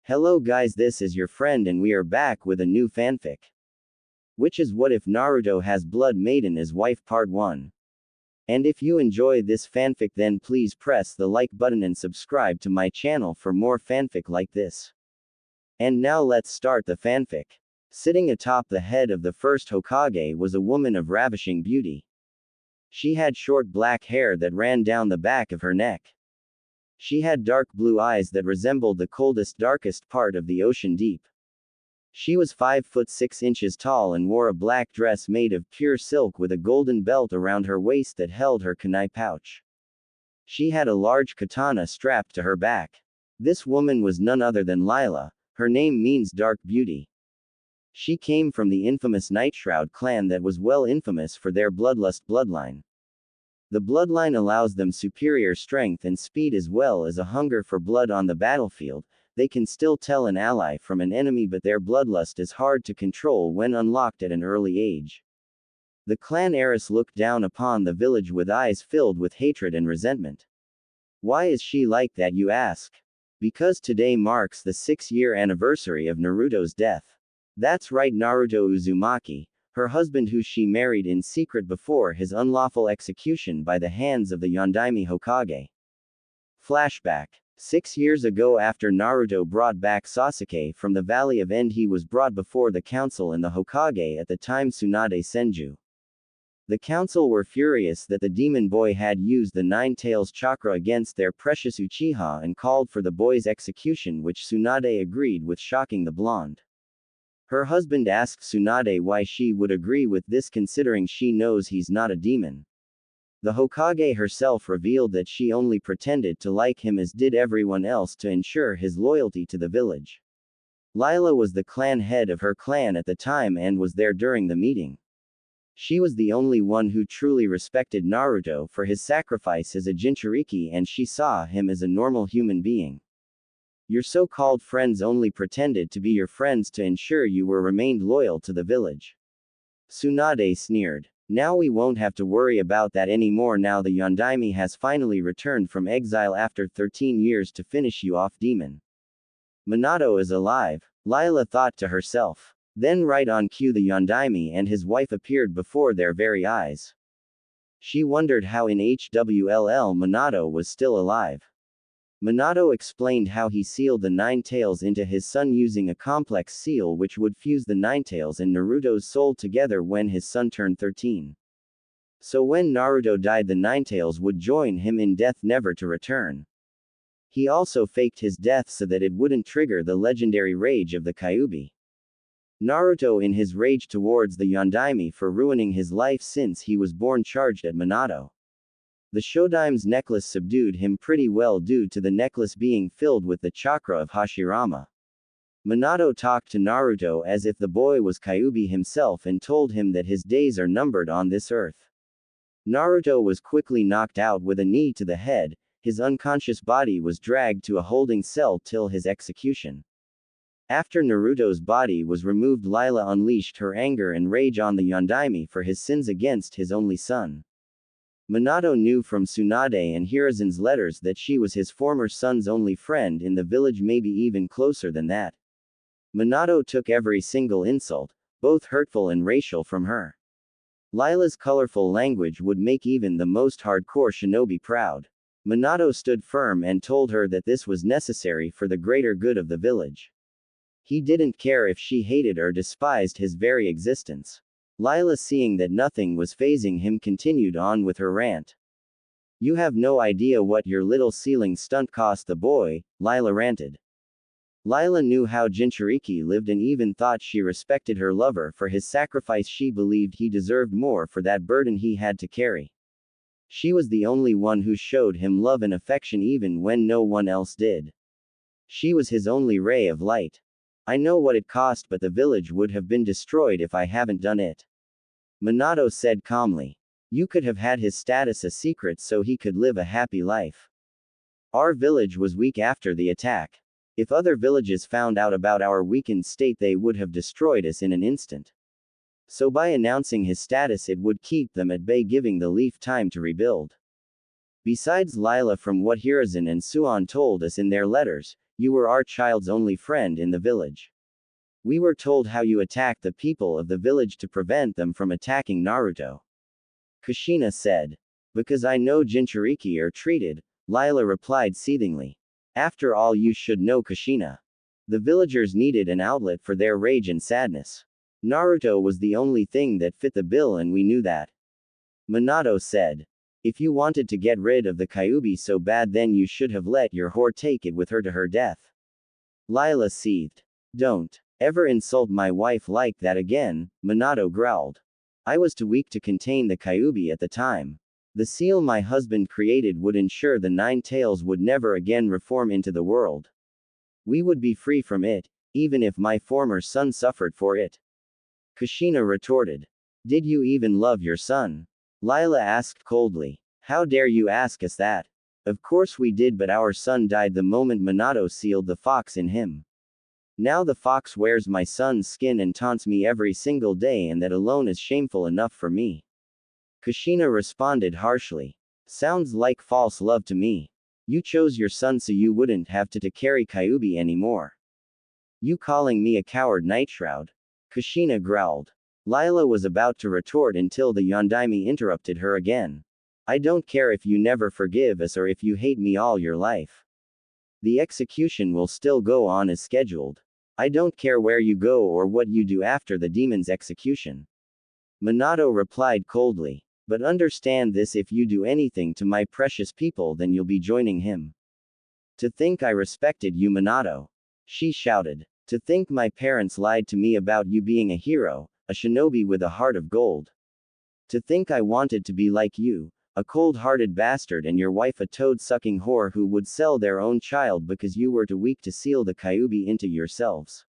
Hello guys, this is your friend and we are back with a new fanfic. Which is What If Naruto Has Blood Maiden as Wife Part 1. And if you enjoy this fanfic then please press the like button and subscribe to my channel for more fanfic like this. And now let's start the fanfic. Sitting atop the head of the first Hokage was a woman of ravishing beauty. She had short black hair that ran down the back of her neck. She had dark blue eyes that resembled the coldest, darkest part of the ocean deep. She was 5 foot 6 inches tall and wore a black dress made of pure silk with a golden belt around her waist that held her kunai pouch. She had a large katana strapped to her back. This woman was none other than Lila. Her name means dark beauty. She came from the infamous Nightshroud clan that was well infamous for their bloodlust bloodline. The bloodline allows them superior strength and speed as well as a hunger for blood on the battlefield. They can still tell an ally from an enemy, but their bloodlust is hard to control when unlocked at an early age. The clan heiress looked down upon the village with eyes filled with hatred and resentment. Why is she like that, you ask? Because today marks the 6-year anniversary of Naruto's death. That's right, Naruto Uzumaki, her husband who she married in secret before his unlawful execution by the hands of the Yondaime Hokage. Flashback. 6 years ago, after Naruto brought back Sasuke from the Valley of End, he was brought before the council and the Hokage at the time Tsunade Senju. The council were furious that the demon boy had used the Nine Tails chakra against their precious Uchiha and called for the boy's execution, which Tsunade agreed with, shocking the blonde. Her husband asked Tsunade why she would agree with this considering she knows he's not a demon. The Hokage herself revealed that she only pretended to like him as did everyone else to ensure his loyalty to the village. Lila was the clan head of her clan at the time and was there during the meeting. She was the only one who truly respected Naruto for his sacrifice as a Jinchuriki, and she saw him as a normal human being. Your so-called friends only pretended to be your friends to ensure you were remained loyal to the village. Tsunade sneered. Now we won't have to worry about that anymore. Now the Yondaime has finally returned from exile after 13 years to finish you off, demon. Minato is alive, Lila thought to herself. Then right on cue the Yondaime and his wife appeared before their very eyes. She wondered how in HWLL Minato was still alive. Minato explained how he sealed the Nine Tails into his son using a complex seal which would fuse the Nine Tails and Naruto's soul together when his son turned 13. So when Naruto died, the Nine Tails would join him in death, never to return. He also faked his death so that it wouldn't trigger the legendary rage of the Kyuubi. Naruto, in his rage towards the Yondaime for ruining his life since he was born, charged at Minato. The Shodaime's necklace subdued him pretty well due to the necklace being filled with the chakra of Hashirama. Minato talked to Naruto as if the boy was Kyuubi himself and told him that his days are numbered on this earth. Naruto was quickly knocked out with a knee to the head. His unconscious body was dragged to a holding cell till his execution. After Naruto's body was removed, Lila unleashed her anger and rage on the Yondaime for his sins against his only son. Minato knew from Tsunade and Hiruzen's letters that she was his former son's only friend in the village, maybe even closer than that. Minato took every single insult, both hurtful and racial, from her. Lila's colorful language would make even the most hardcore shinobi proud. Minato stood firm and told her that this was necessary for the greater good of the village. He didn't care if she hated or despised his very existence. Lila, seeing that nothing was fazing him, continued on with her rant. You have no idea what your little sealing stunt cost the boy, Lila ranted. Lila knew how Jinchuriki lived and even thought she respected her lover for his sacrifice. She believed he deserved more for that burden he had to carry. She was the only one who showed him love and affection even when no one else did. She was his only ray of light. I know what it cost, but the village would have been destroyed if I haven't done it. Minato said calmly. You could have had his status a secret so he could live a happy life. Our village was weak after the attack. If other villages found out about our weakened state, they would have destroyed us in an instant. So by announcing his status, it would keep them at bay, giving the Leaf time to rebuild. Besides Lila, from what Hiruzen and Suon told us in their letters, You were our child's only friend in the village. We were told how you attacked the people of the village to prevent them from attacking Naruto. Kushina said. Because I know Jinchuriki are treated, Lila replied seethingly. After all, you should know Kushina. The villagers needed an outlet for their rage and sadness. Naruto was the only thing that fit the bill, and we knew that. Minato said. If you wanted to get rid of the Kyuubi so bad, then you should have let your whore take it with her to her death. Lila seethed. Don't ever insult my wife like that again, Minato growled. I was too weak to contain the Kyuubi at the time. The seal my husband created would ensure the Nine Tails would never again reform into the world. We would be free from it, even if my former son suffered for it. Kushina retorted. Did you even love your son? Lila asked coldly. How dare you ask us that? Of course we did, but our son died the moment Minato sealed the fox in him. Now the fox wears my son's skin and taunts me every single day, and that alone is shameful enough for me. Kushina responded harshly. Sounds like false love to me. You chose your son so you wouldn't have to carry Kyuubi anymore. You calling me a coward, Nightshroud? Kushina growled. Lila was about to retort until the Yondaime interrupted her again. I don't care if you never forgive us or if you hate me all your life. The execution will still go on as scheduled. I don't care where you go or what you do after the demon's execution. Minato replied coldly. But understand this, if you do anything to my precious people, then you'll be joining him. To think I respected you, Minato. She shouted. To think my parents lied to me about you being a hero, a shinobi with a heart of gold. To think I wanted to be like you, a cold-hearted bastard, and your wife a toad-sucking whore who would sell their own child because you were too weak to seal the Kyuubi into yourselves.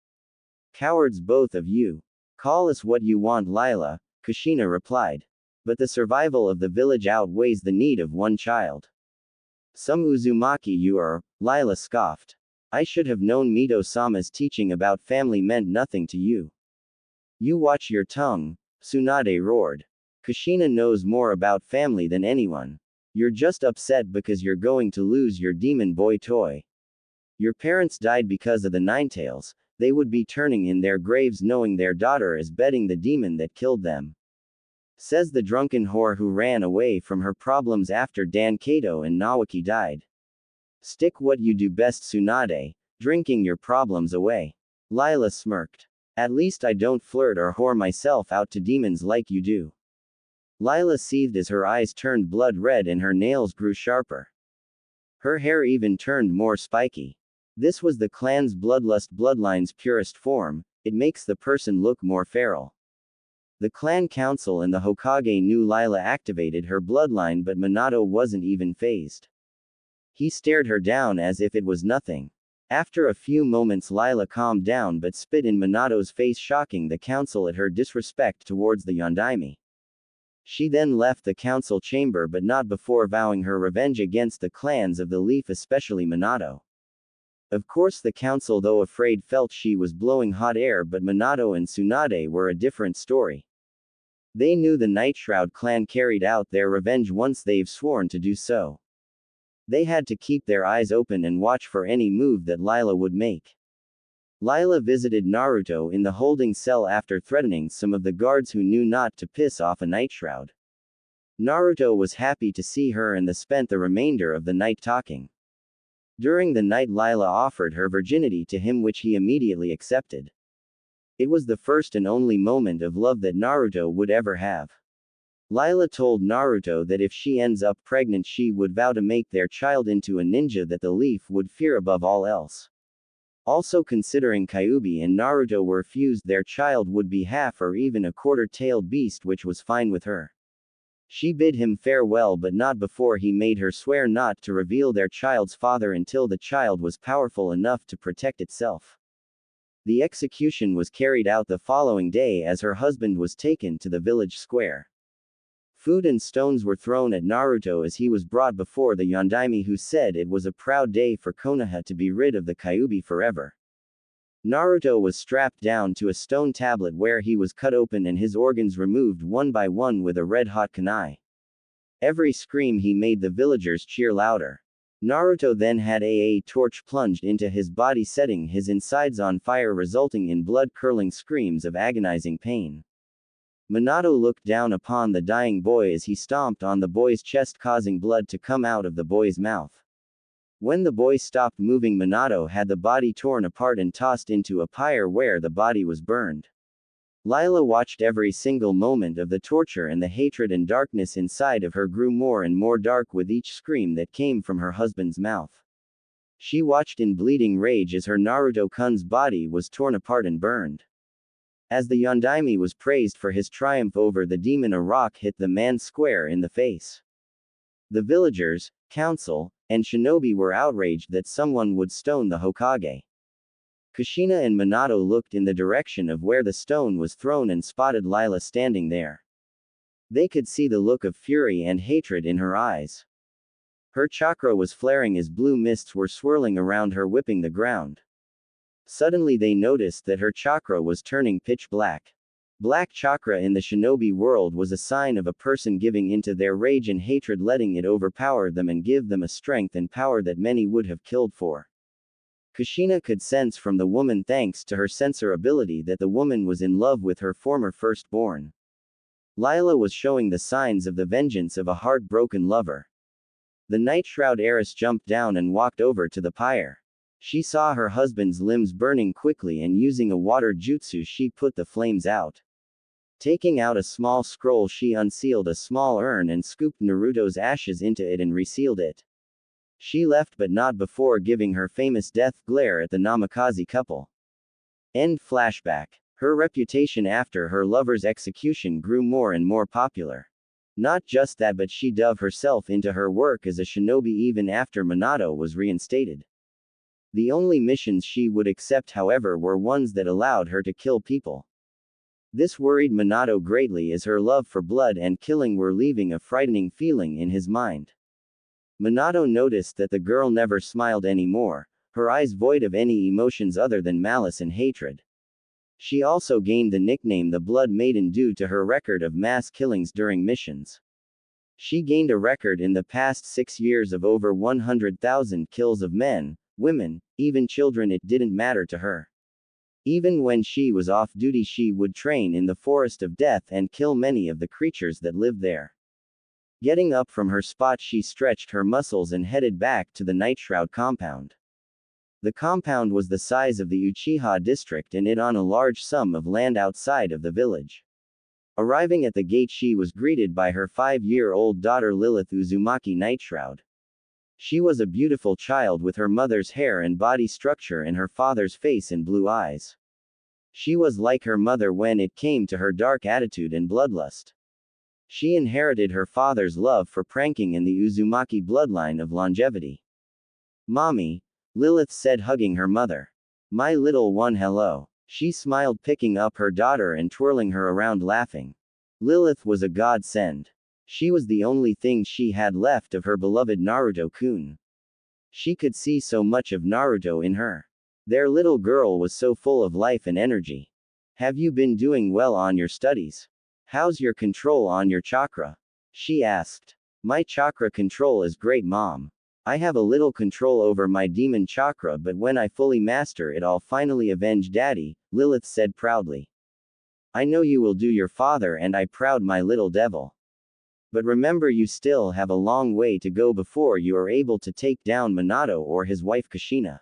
Cowards both of you. Call us what you want, Lila, Kushina replied. But the survival of the village outweighs the need of one child. Some Uzumaki you are, Lila scoffed. I should have known Mito-sama's teaching about family meant nothing to you. You watch your tongue, Tsunade roared. Kushina knows more about family than anyone. You're just upset because you're going to lose your demon boy toy. Your parents died because of the Ninetales. They would be turning in their graves knowing their daughter is bedding the demon that killed them. Says the drunken whore who ran away from her problems after Dan Kato and Nawaki died. Stick what you do best, Tsunade, drinking your problems away. Lila smirked. At least I don't flirt or whore myself out to demons like you do. Lila seethed as her eyes turned blood red and her nails grew sharper. Her hair even turned more spiky. This was the clan's bloodline's purest form. It makes the person look more feral. The clan council and the Hokage knew Lila activated her bloodline, but Minato wasn't even fazed. He stared her down as if it was nothing. After a few moments, Lila calmed down but spit in Minato's face, shocking the council at her disrespect towards the Yondaime. She then left the council chamber, but not before vowing her revenge against the clans of the Leaf, especially Minato. Of course the council, though afraid, felt she was blowing hot air, but Minato and Tsunade were a different story. They knew the Nightshroud clan carried out their revenge once they've sworn to do so. They had to keep their eyes open and watch for any move that Lila would make. Lila visited Naruto in the holding cell after threatening some of the guards who knew not to piss off a Nightshroud. Naruto was happy to see her and spent the remainder of the night talking. During the night, Lila offered her virginity to him, which he immediately accepted. It was the first and only moment of love that Naruto would ever have. Lila told Naruto that if she ends up pregnant, she would vow to make their child into a ninja that the Leaf would fear above all else. Also, considering Kyuubi and Naruto were fused, their child would be half or even a quarter-tailed beast, which was fine with her. She bid him farewell, but not before he made her swear not to reveal their child's father until the child was powerful enough to protect itself. The execution was carried out the following day as her husband was taken to the village square. Food and stones were thrown at Naruto as he was brought before the Yondaime, who said it was a proud day for Konoha to be rid of the Kyuubi forever. Naruto was strapped down to a stone tablet where he was cut open and his organs removed one by one with a red-hot kunai. Every scream he made the villagers cheer louder. Naruto then had a torch plunged into his body, setting his insides on fire, resulting in blood-curdling screams of agonizing pain. Minato looked down upon the dying boy as he stomped on the boy's chest, causing blood to come out of the boy's mouth. When the boy stopped moving, Minato had the body torn apart and tossed into a pyre where the body was burned. Lila watched every single moment of the torture, and the hatred and darkness inside of her grew more and more dark with each scream that came from her husband's mouth. She watched in bleeding rage as her Naruto-kun's body was torn apart and burned. As the Yondaime was praised for his triumph over the demon, a rock hit the man square in the face. The villagers, council, and shinobi were outraged that someone would stone the Hokage. Kushina and Minato looked in the direction of where the stone was thrown and spotted Lila standing there. They could see the look of fury and hatred in her eyes. Her chakra was flaring as blue mists were swirling around her, whipping the ground. Suddenly they noticed that her chakra was turning pitch black. Black chakra in the shinobi world was a sign of a person giving into their rage and hatred, letting it overpower them and give them a strength and power that many would have killed for. Kushina could sense from the woman, thanks to her sensor ability, that the woman was in love with her former firstborn. Lila was showing the signs of the vengeance of a heartbroken lover. The Night Shroud heiress jumped down and walked over to the pyre. She saw her husband's limbs burning quickly, and using a water jutsu she put the flames out. Taking out a small scroll, she unsealed a small urn and scooped Naruto's ashes into it and resealed it. She left, but not before giving her famous death glare at the Namikaze couple. End flashback. Her reputation after her lover's execution grew more and more popular. Not just that, but she dove herself into her work as a shinobi even after Minato was reinstated. The only missions she would accept, however, were ones that allowed her to kill people. This worried Minato greatly, as her love for blood and killing were leaving a frightening feeling in his mind. Minato noticed that the girl never smiled anymore, her eyes void of any emotions other than malice and hatred. She also gained the nickname the Blood Maiden due to her record of mass killings during missions. She gained a record in the past 6 years of over 100,000 kills of men, women, even children. It didn't matter to her. Even when she was off duty, she would train in the Forest of Death and kill many of the creatures that lived there. Getting up from her spot, she stretched her muscles and headed back to the Night Shroud compound. The compound was the size of the Uchiha district, and it on a large sum of land outside of the village. Arriving at the gate, she was greeted by her 5-year-old daughter Lilith Uzumaki Nightshroud. She was a beautiful child with her mother's hair and body structure and her father's face and blue eyes. She was like her mother when it came to her dark attitude and bloodlust. She inherited her father's love for pranking and the Uzumaki bloodline of longevity. "Mommy," Lilith said, hugging her mother. "My little one, hello." She smiled, picking up her daughter and twirling her around, laughing. Lilith was a godsend. She was the only thing she had left of her beloved Naruto-kun. She could see so much of Naruto in her. Their little girl was so full of life and energy. "Have you been doing well on your studies? How's your control on your chakra?" she asked. "My chakra control is great, Mom. I have a little control over my demon chakra, but when I fully master it, I'll finally avenge Daddy," Lilith said proudly. "I know you will do your father and I proud, my little devil. But remember, you still have a long way to go before you are able to take down Minato or his wife Kushina."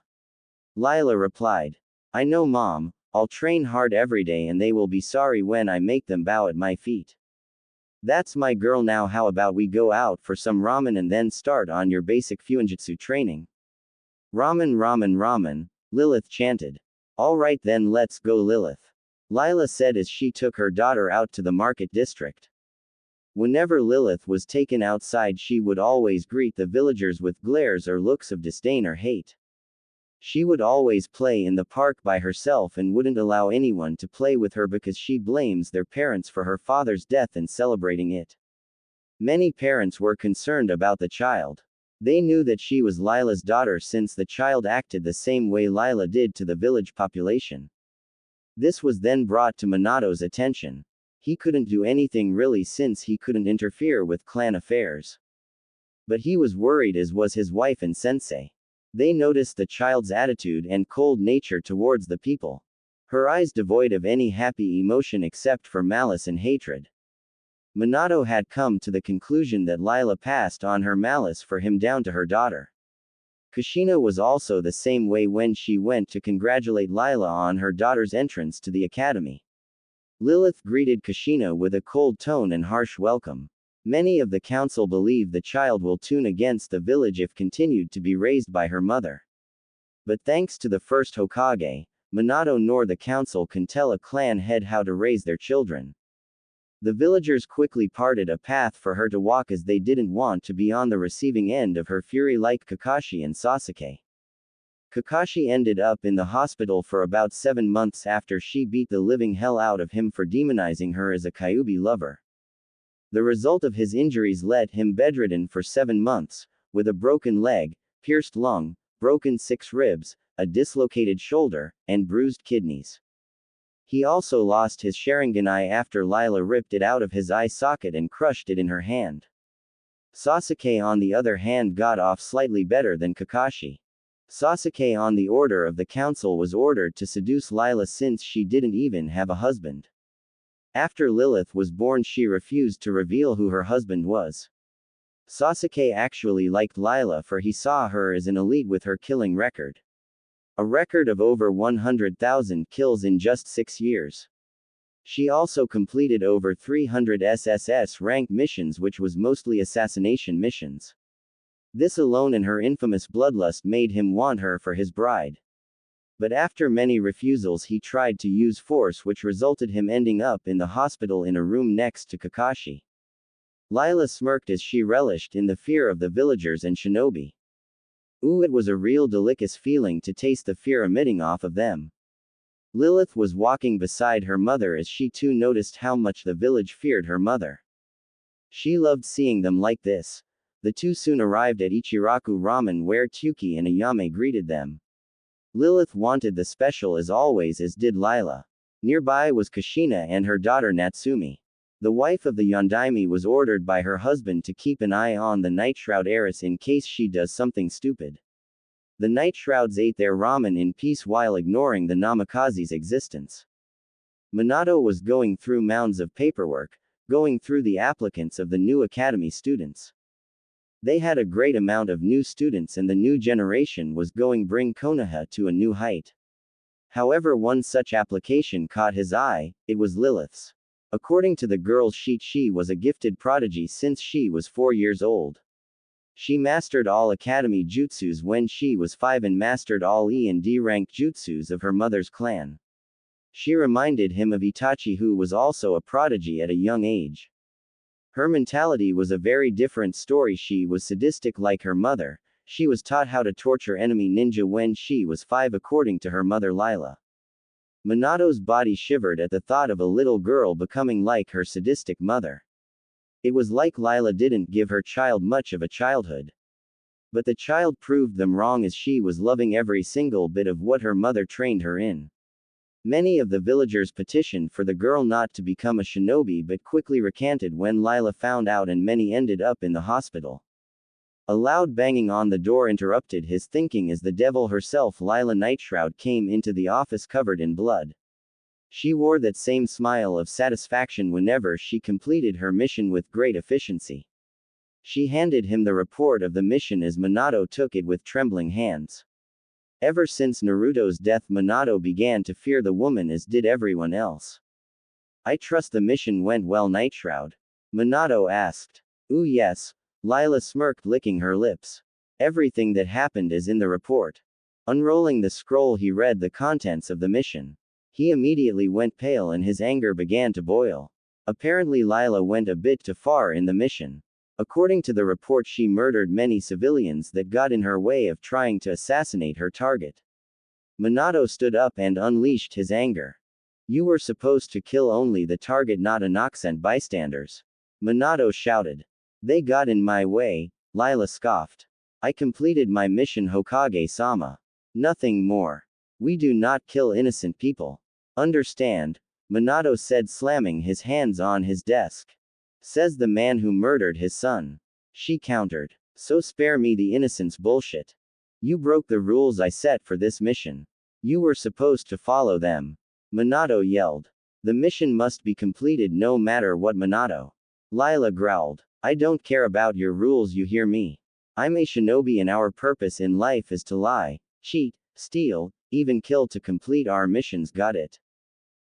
Lila replied. "I know, Mom. I'll train hard every day and they will be sorry when I make them bow at my feet." "That's my girl. Now how about we go out for some ramen and then start on your basic fuinjutsu training?" "Ramen, ramen, ramen," Lilith chanted. "All right then, let's go, Lilith," Lila said as she took her daughter out to the market district. Whenever Lilith was taken outside, she would always greet the villagers with glares or looks of disdain or hate. She would always play in the park by herself and wouldn't allow anyone to play with her because she blames their parents for her father's death and celebrating it. Many parents were concerned about the child. They knew that she was Lila's daughter since the child acted the same way Lila did to the village population. This was then brought to Minato's attention. He couldn't do anything really since he couldn't interfere with clan affairs. But he was worried, as was his wife and sensei. They noticed the child's attitude and cold nature towards the people. Her eyes devoid of any happy emotion except for malice and hatred. Minato had come to the conclusion that Lila passed on her malice for him down to her daughter. Kushina was also the same way when she went to congratulate Lila on her daughter's entrance to the academy. Lilith greeted Kushina with a cold tone and harsh welcome. Many of the council believe the child will turn against the village if continued to be raised by her mother. But thanks to the first Hokage, Minato nor the council can tell a clan head how to raise their children. The villagers quickly parted a path for her to walk, as they didn't want to be on the receiving end of her fury like Kakashi and Sasuke. Kakashi ended up in the hospital for about 7 months after she beat the living hell out of him for demonizing her as a Kyuubi lover. The result of his injuries left him bedridden for 7 months, with a broken leg, pierced lung, broken 6 ribs, a dislocated shoulder, and bruised kidneys. He also lost his Sharingan eye after Lila ripped it out of his eye socket and crushed it in her hand. Sasuke on the other hand got off slightly better than Kakashi. Sasuke on the order of the council was ordered to seduce Lila since she didn't even have a husband. After Lilith was born, she refused to reveal who her husband was. Sasuke actually liked Lila, for he saw her as an elite with her killing record. A record of over 100,000 kills in just 6 years. She also completed over 300 SSS rank missions, which was mostly assassination missions. This alone and her infamous bloodlust made him want her for his bride. But after many refusals, he tried to use force, which resulted him ending up in the hospital in a room next to Kakashi. Lila smirked as she relished in the fear of the villagers and shinobi. Ooh, it was a real delicious feeling to taste the fear emitting off of them. Lilith was walking beside her mother as she too noticed how much the village feared her mother. She loved seeing them like this. The two soon arrived at Ichiraku Ramen, where Tuki and Ayame greeted them. Lilith wanted the special as always, as did Lila. Nearby was Kushina and her daughter Natsumi. The wife of the Yondaime was ordered by her husband to keep an eye on the Night Shroud heiress in case she does something stupid. The Night Shrouds ate their ramen in peace while ignoring the Namikaze's existence. Minato was going through mounds of paperwork, going through the applicants of the new academy students. They had a great amount of new students, and the new generation was going bring Konoha to a new height. However, one such application caught his eye. It was Lilith's. According to the girl's sheet, she was a gifted prodigy since she was 4 years old. She mastered all academy jutsus when she was 5 and mastered all E and D rank jutsus of her mother's clan. She reminded him of Itachi, who was also a prodigy at a young age. Her mentality was a very different story. She was sadistic like her mother. She was taught how to torture enemy ninja when she was 5, according to her mother Lila. Minato's body shivered at the thought of a little girl becoming like her sadistic mother. It was like Lila didn't give her child much of a childhood. But the child proved them wrong, as she was loving every single bit of what her mother trained her in. Many of the villagers petitioned for the girl not to become a shinobi, but quickly recanted when Lila found out, and many ended up in the hospital. A loud banging on the door interrupted his thinking as the devil herself, Lila Nightshroud, came into the office covered in blood. She wore that same smile of satisfaction whenever she completed her mission with great efficiency. She handed him the report of the mission as Minato took it with trembling hands. Ever since Naruto's death, Minato began to fear the woman, as did everyone else. I trust the mission went well, Nightshroud? Minato asked. Ooh, yes. Lila smirked, licking her lips. Everything that happened is in the report. Unrolling the scroll, he read the contents of the mission. He immediately went pale and his anger began to boil. Apparently Lila went a bit too far in the mission. According to the report, she murdered many civilians that got in her way of trying to assassinate her target. Minato stood up and unleashed his anger. You were supposed to kill only the target, not innocent bystanders. Minato shouted. They got in my way, Lila scoffed. I completed my mission, Hokage-sama. Nothing more. We do not kill innocent people. Understand? Minato said, slamming his hands on his desk. Says the man who murdered his son. She countered. So spare me the innocence bullshit. You broke the rules I set for this mission. You were supposed to follow them. Minato yelled. The mission must be completed no matter what, Minato. Lila growled. I don't care about your rules, you hear me? I'm a shinobi and our purpose in life is to lie, cheat, steal, even kill to complete our missions, got it?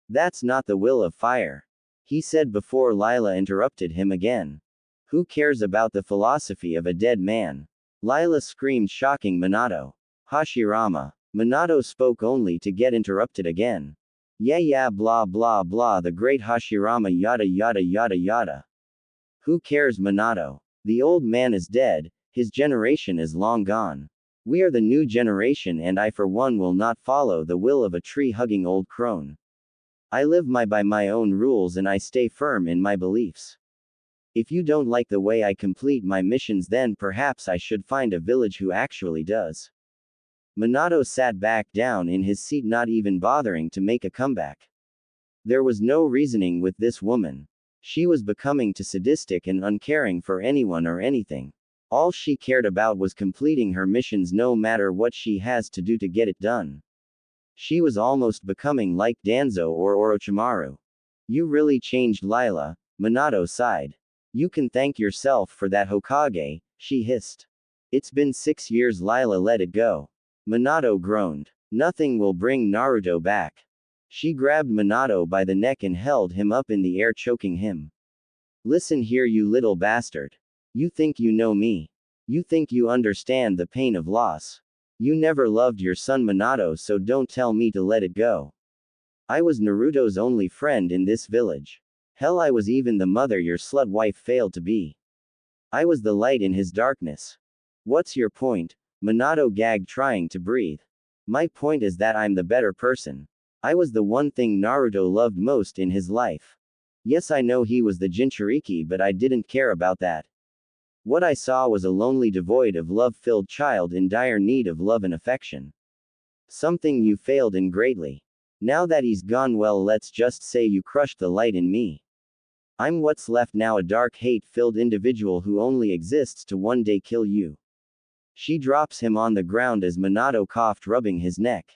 That's not the will of fire. He said before Lila interrupted him again. Who cares about the philosophy of a dead man? Lila screamed, shocking Minato. Hashirama. Minato spoke only to get interrupted again. Yeah, blah blah blah, the great Hashirama, yada yada yada yada. Who cares, Minato? The old man is dead, his generation is long gone. We are the new generation, and I for one will not follow the will of a tree-hugging old crone. I live by my own rules and I stay firm in my beliefs. If you don't like the way I complete my missions, then perhaps I should find a village who actually does. Minato sat back down in his seat, not even bothering to make a comeback. There was no reasoning with this woman. She was becoming too sadistic and uncaring for anyone or anything. All she cared about was completing her missions no matter what she has to do to get it done. She was almost becoming like Danzo or Orochimaru. You really changed, Lila, Minato sighed. You can thank yourself for that, Hokage, she hissed. It's been 6 years, Lila, let it go. Minato groaned. Nothing will bring Naruto back. She grabbed Minato by the neck and held him up in the air, choking him. Listen here, you little bastard. You think you know me. You think you understand the pain of loss. You never loved your son Minato, so don't tell me to let it go. I was Naruto's only friend in this village. Hell, I was even the mother your slut wife failed to be. I was the light in his darkness. What's your point? Minato gagged, trying to breathe. My point is that I'm the better person. I was the one thing Naruto loved most in his life. Yes, I know he was the Jinchuriki, but I didn't care about that. What I saw was a lonely, devoid of love-filled child in dire need of love and affection. Something you failed in greatly. Now that he's gone, well, let's just say you crushed the light in me. I'm what's left now, a dark, hate-filled individual who only exists to one day kill you. She drops him on the ground as Minato coughed, rubbing his neck.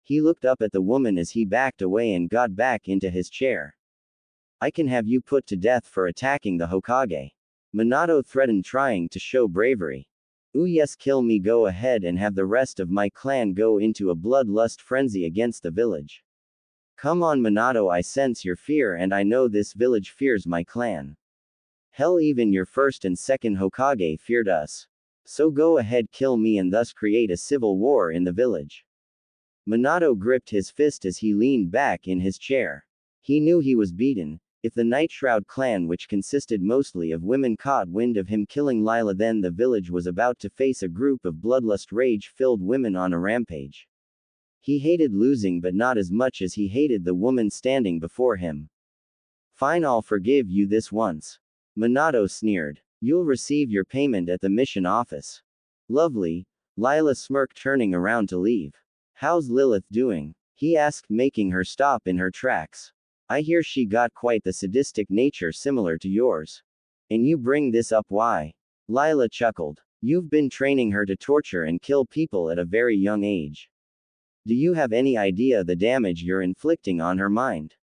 He looked up at the woman as he backed away and got back into his chair. I can have you put to death for attacking the Hokage. Minato threatened, trying to show bravery. Ooh yes, kill me, go ahead and have the rest of my clan go into a bloodlust frenzy against the village. Come on, Minato, I sense your fear and I know this village fears my clan. Hell, even your first and second Hokage feared us. So go ahead, kill me and thus create a civil war in the village. Minato gripped his fist as he leaned back in his chair. He knew he was beaten. If the Nightshroud clan, which consisted mostly of women, caught wind of him killing Lila, then the village was about to face a group of bloodlust rage-filled women on a rampage. He hated losing, but not as much as he hated the woman standing before him. Fine, I'll forgive you this once. Minato sneered. You'll receive your payment at the mission office. Lovely. Lila smirked, turning around to leave. How's Lilith doing? He asked, making her stop in her tracks. I hear she got quite the sadistic nature similar to yours. And you bring this up, why? Lila chuckled. You've been training her to torture and kill people at a very young age. Do you have any idea the damage you're inflicting on her mind?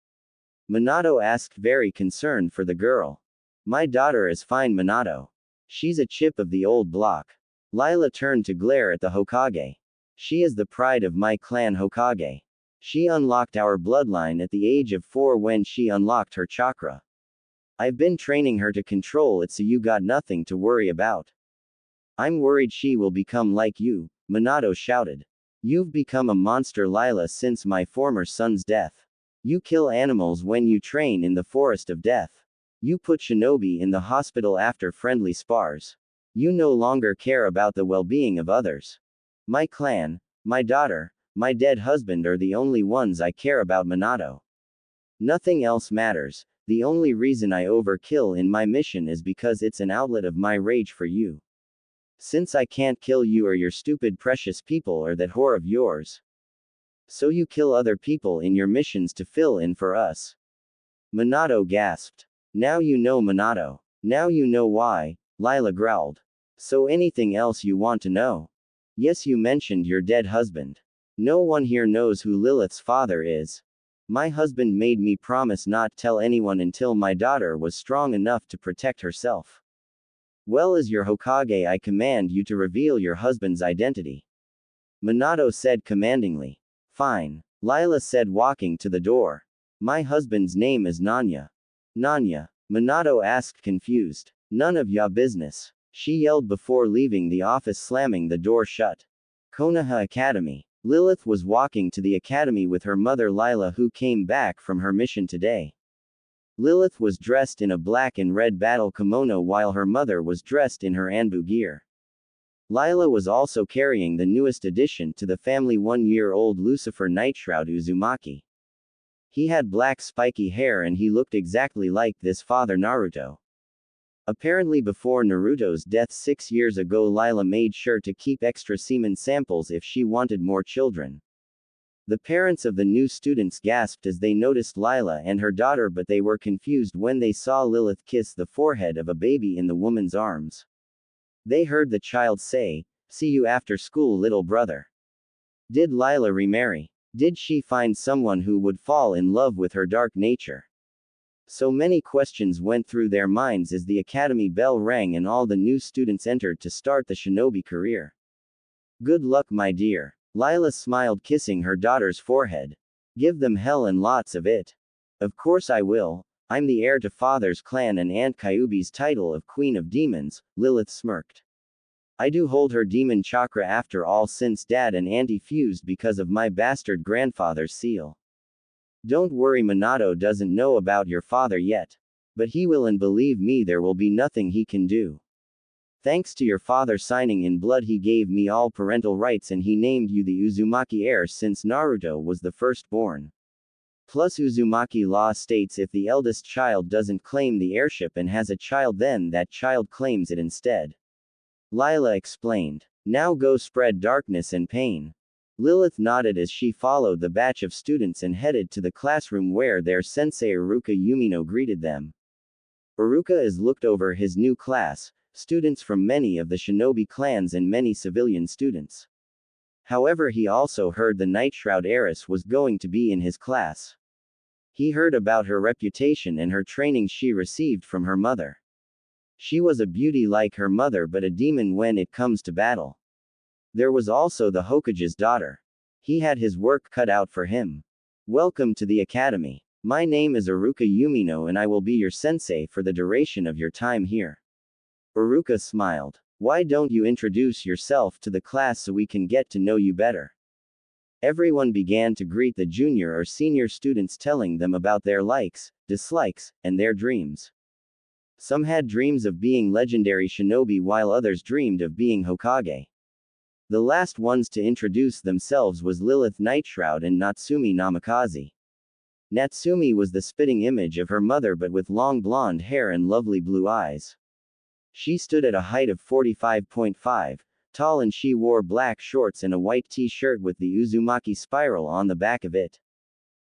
Minato asked, very concerned for the girl. My daughter is fine, Minato. She's a chip of the old block. Lila turned to glare at the Hokage. She is the pride of my clan, Hokage. She unlocked our bloodline at the age of 4 when she unlocked her chakra. I've been training her to control it, so you got nothing to worry about. I'm worried she will become like you, Minato shouted. You've become a monster, Lila, since my former son's death. You kill animals when you train in the forest of death. You put shinobi in the hospital after friendly spars. You no longer care about the well-being of others. My clan, my daughter, my dead husband are the only ones I care about, Minato. Nothing else matters. The only reason I overkill in my mission is because it's an outlet of my rage for you. Since I can't kill you or your stupid precious people or that whore of yours. So you kill other people in your missions to fill in for us. Minato gasped. Now you know, Minato. Now you know why, Lila growled. So anything else you want to know? Yes, you mentioned your dead husband. No one here knows who Lilith's father is. My husband made me promise not tell anyone until my daughter was strong enough to protect herself. Well, as your Hokage, I command you to reveal your husband's identity. Minato said commandingly. Fine. Lila said, walking to the door. My husband's name is Nanya. Nanya? Minato asked, confused. None of ya business, she yelled before leaving the office, slamming the door shut. Konoha Academy. Lilith was walking to the academy with her mother Lila, who came back from her mission today. Lilith was dressed in a black and red battle kimono while her mother was dressed in her Anbu gear. Lila was also carrying the newest addition to the family, 1-year-old Lucifer Nightshroud Uzumaki. He had black spiky hair and he looked exactly like this father Naruto. Apparently before Naruto's death 6 years ago, Lila made sure to keep extra semen samples if she wanted more children. The parents of the new students gasped as they noticed Lila and her daughter, but they were confused when they saw Lilith kiss the forehead of a baby in the woman's arms. They heard the child say, "See you after school, little brother." Did Lila remarry? Did she find someone who would fall in love with her dark nature? So many questions went through their minds as the academy bell rang and all the new students entered to start the shinobi career. Good luck, my dear. Lila smiled, kissing her daughter's forehead. Give them hell and lots of it. Of course I will. I'm the heir to father's clan and Aunt Kyuubi's title of Queen of Demons, Lilith smirked. I do hold her demon chakra after all, since dad and auntie fused because of my bastard grandfather's seal. Don't worry, Minato doesn't know about your father yet. But he will, and believe me, there will be nothing he can do. Thanks to your father signing in blood, he gave me all parental rights and he named you the Uzumaki heir since Naruto was the firstborn. Plus, Uzumaki law states if the eldest child doesn't claim the heirship and has a child, then that child claims it instead. Lila explained. Now go spread darkness and pain. Lilith nodded as she followed the batch of students and headed to the classroom where their sensei Iruka Umino greeted them. Iruka has looked over his new class, students from many of the shinobi clans and many civilian students. However, he also heard the Nightshroud heiress was going to be in his class. He heard about her reputation and her training she received from her mother. She was a beauty like her mother, but a demon when it comes to battle. There was also the Hokage's daughter. He had his work cut out for him. Welcome to the academy. My name is Iruka Umino and I will be your sensei for the duration of your time here. Iruka smiled. Why don't you introduce yourself to the class so we can get to know you better? Everyone began to greet the junior or senior students, telling them about their likes, dislikes, and their dreams. Some had dreams of being legendary shinobi while others dreamed of being Hokage. The last ones to introduce themselves was Lilith Nightshroud and Natsumi Namikaze. Natsumi was the spitting image of her mother, but with long blonde hair and lovely blue eyes. She stood at a height of 45.5, tall, and she wore black shorts and a white t-shirt with the Uzumaki spiral on the back of it.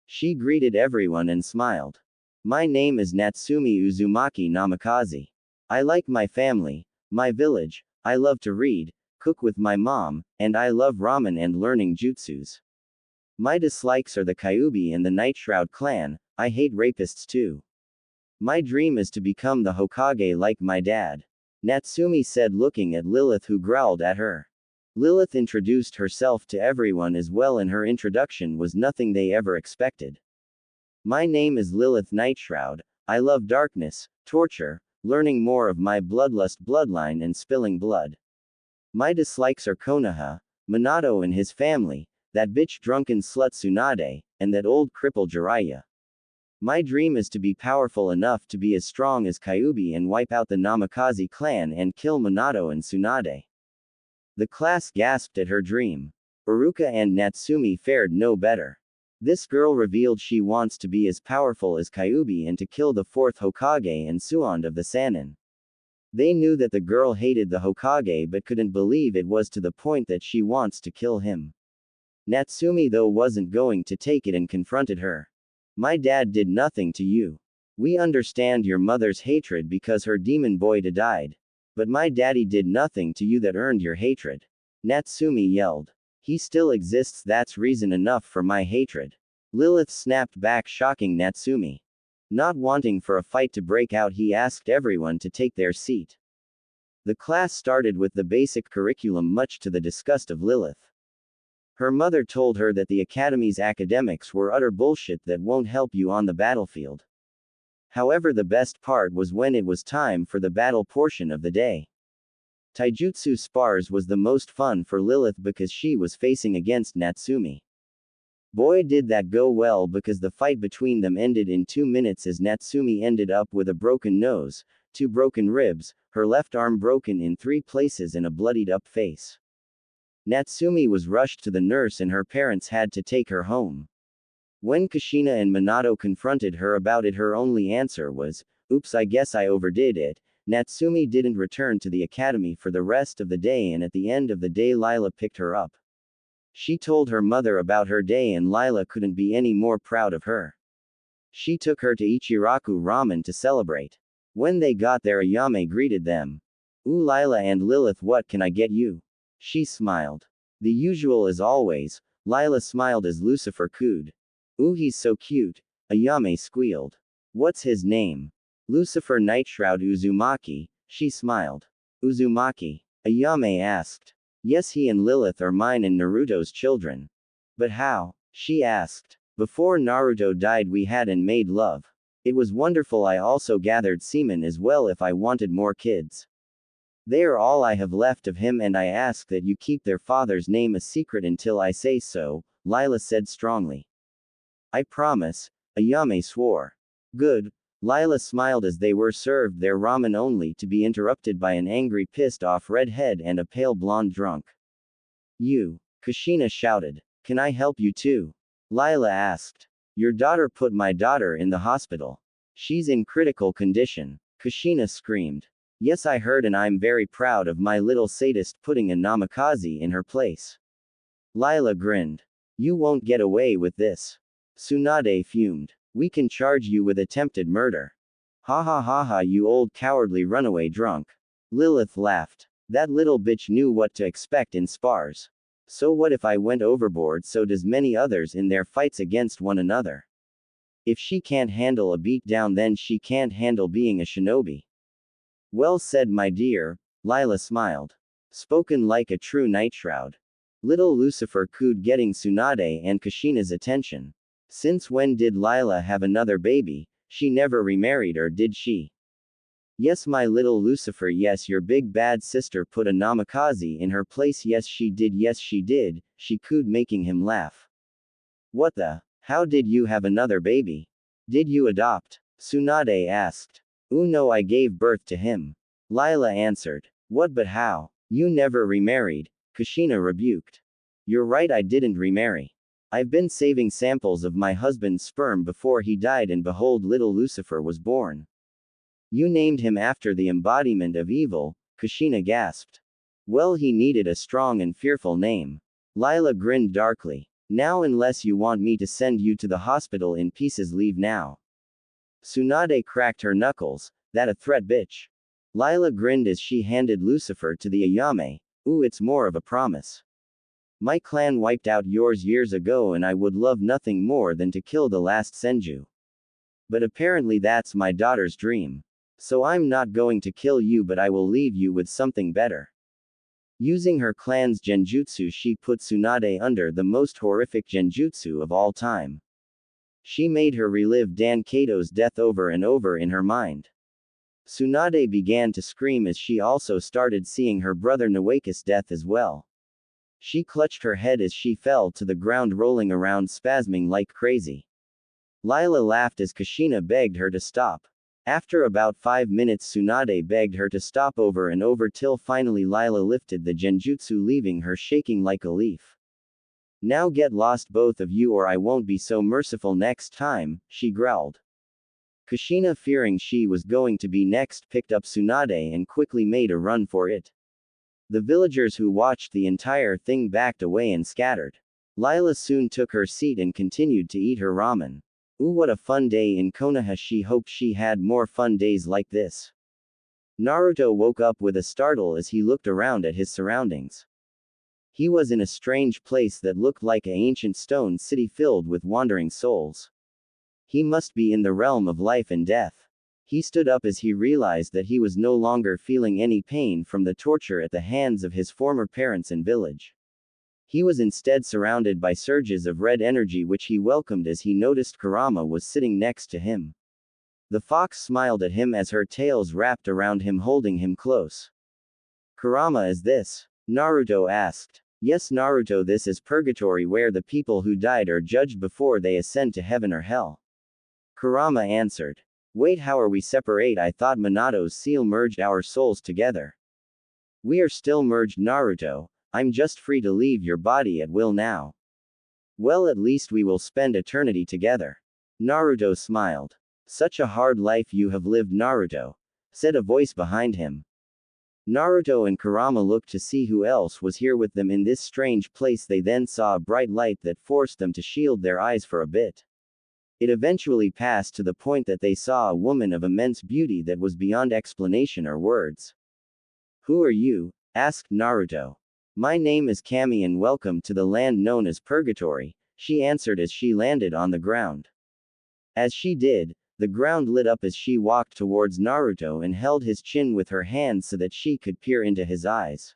She greeted everyone and smiled. My name is Natsumi Uzumaki Namikaze. I like my family, my village, I love to read, cook with my mom, and I love ramen and learning jutsus. My dislikes are the Kyuubi and the Nightshroud clan. I hate rapists too. My dream is to become the Hokage like my dad. Natsumi said, looking at Lilith, who growled at her. Lilith introduced herself to everyone as well, and her introduction was nothing they ever expected. My name is Lilith Nightshroud. I love darkness, torture, learning more of my bloodlust bloodline, and spilling blood. My dislikes are Konoha, Minato and his family, that bitch drunken slut Tsunade, and that old cripple Jiraiya. My dream is to be powerful enough to be as strong as Kyuubi and wipe out the Namikaze clan and kill Minato and Tsunade. The class gasped at her dream. Iruka and Natsumi fared no better. This girl revealed she wants to be as powerful as Kyuubi and to kill the fourth Hokage and Suond of the Sannin. They knew that the girl hated the Hokage but couldn't believe it was to the point that she wants to kill him. Natsumi, though, wasn't going to take it and confronted her. My dad did nothing to you. We understand your mother's hatred because her demon boy died. But my daddy did nothing to you that earned your hatred. Natsumi yelled. He still exists, that's reason enough for my hatred. Lilith snapped back, shocking Natsumi. Not wanting for a fight to break out, he asked everyone to take their seat. The class started with the basic curriculum, much to the disgust of Lilith. Her mother told her that the academy's academics were utter bullshit that won't help you on the battlefield. However, the best part was when it was time for the battle portion of the day. Taijutsu spars was the most fun for Lilith because she was facing against Natsumi. Boy, did that go well, because the fight between them ended in 2 minutes as Natsumi ended up with a broken nose, 2 broken ribs, her left arm broken in 3 places, and a bloodied up face. Natsumi was rushed to the nurse and her parents had to take her home. When Kushina and Minato confronted her about it, her only answer was, "Oops, I guess I overdid it." Natsumi didn't return to the academy for the rest of the day, and at the end of the day Lila picked her up. She told her mother about her day and Lila couldn't be any more proud of her. She took her to Ichiraku Ramen to celebrate. When they got there, Ayame greeted them. "Ooh, Lila and Lilith, what can I get you?" She smiled. "The usual as always." Lila smiled as Lucifer cooed. "Ooh, he's so cute," Ayame squealed. "What's his name?" "Lucifer Nightshroud Uzumaki," she smiled. "Uzumaki?" Ayame asked. "Yes, he and Lilith are mine and Naruto's children." "But how?" she asked. "Before Naruto died we had and made love. It was wonderful. I also gathered semen as well if I wanted more kids. They are all I have left of him, and I ask that you keep their father's name a secret until I say so," Lila said strongly. "I promise," Ayame swore. "Good." Lila smiled as they were served their ramen, only to be interrupted by an angry, pissed-off redhead and a pale blonde drunk. "You!" Kushina shouted. "Can I help you too?" Lila asked. "Your daughter put my daughter in the hospital. She's in critical condition," Kushina screamed. "Yes, I heard, and I'm very proud of my little sadist putting a namikaze in her place." Lila grinned. "You won't get away with this." Tsunade fumed. "We can charge you with attempted murder." "Ha ha ha ha, you old cowardly runaway drunk." Lilith laughed. "That little bitch knew what to expect in spars. So what if I went overboard? So does many others in their fights against one another. If she can't handle a beatdown, then she can't handle being a shinobi." "Well said, my dear," Lila smiled. "Spoken like a true nightshroud." Little Lucifer cooed, getting Tsunade and Kushina's attention. "Since when did Lila have another baby? She never remarried, or did she?" "Yes, my little Lucifer, yes, your big bad sister put a namikaze in her place. Yes, she did, she cooed, making him laugh. "What the? How did you have another baby? Did you adopt?" Tsunade asked. "Ooh, no, I gave birth to him." Lila answered. "What, but how? You never remarried?" Kushina rebuked. "You're right, I didn't remarry. I've been saving samples of my husband's sperm before he died, and behold, little Lucifer was born." "You named him after the embodiment of evil," Kushina gasped. "Well, he needed a strong and fearful name." Lila grinned darkly. "Now, unless you want me to send you to the hospital in pieces, leave now." Tsunade cracked her knuckles. "That a threat, bitch?" Lila grinned as she handed Lucifer to the Ayame. "Ooh, it's more of a promise. My clan wiped out yours years ago, and I would love nothing more than to kill the last Senju. But apparently that's my daughter's dream. So I'm not going to kill you, but I will leave you with something better." Using her clan's genjutsu, she put Tsunade under the most horrific genjutsu of all time. She made her relive Dan Kato's death over and over in her mind. Tsunade began to scream as she also started seeing her brother Nawake's death as well. She clutched her head as she fell to the ground, rolling around, spasming like crazy. Lila laughed as Kushina begged her to stop. After about 5 minutes, Tsunade begged her to stop over and over till finally Lila lifted the genjutsu, leaving her shaking like a leaf. "Now get lost, both of you, or I won't be so merciful next time," she growled. Kushina, fearing she was going to be next, picked up Tsunade and quickly made a run for it. The villagers who watched the entire thing backed away and scattered. Lila soon took her seat and continued to eat her ramen. Ooh, what a fun day in Konoha. She hoped she had more fun days like this. Naruto woke up with a startle as he looked around at his surroundings. He was in a strange place that looked like an ancient stone city filled with wandering souls. He must be in the realm of life and death. He stood up as he realized that he was no longer feeling any pain from the torture at the hands of his former parents and village. He was instead surrounded by surges of red energy which he welcomed as he noticed Kurama was sitting next to him. The fox smiled at him as her tails wrapped around him, holding him close. Kurama, is this? Naruto asked. Yes, Naruto, this is purgatory where the people who died are judged before they ascend to heaven or hell. Kurama answered. Wait, how are we separate? I thought Minato's seal merged our souls together. We are still merged, Naruto. I'm just free to leave your body at will now. Well, at least we will spend eternity together. Naruto smiled. Such a hard life you have lived, Naruto, said a voice behind him. Naruto and Kurama looked to see who else was here with them in this strange place. They then saw a bright light that forced them to shield their eyes for a bit. It eventually passed to the point that they saw a woman of immense beauty that was beyond explanation or words. Who are you? Asked Naruto. My name is Kami and welcome to the land known as Purgatory, she answered as she landed on the ground. As she did, the ground lit up as she walked towards Naruto and held his chin with her hands so that she could peer into his eyes.